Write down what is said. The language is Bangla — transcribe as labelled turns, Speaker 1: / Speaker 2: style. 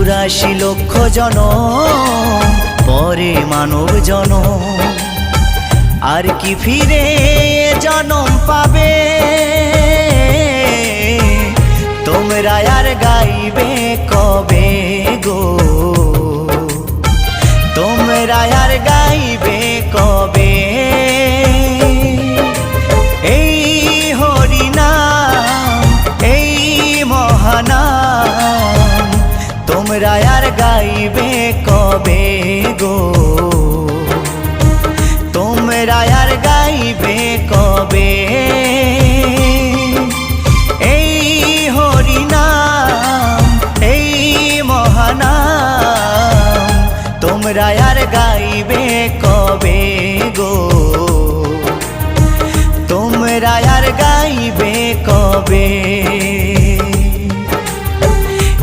Speaker 1: ৮৪ লক্ষ জনম পরে মানব জনম, আর কি ফিরে জনম পাবে? তোমরা আর গাইবে কবে গো? তোমরা আর গাইবে কবে? এই হরিনাম, এই মহানাম, তোমরা আর গাইবে কবে গো? তোমরা আর গাইবে কবে?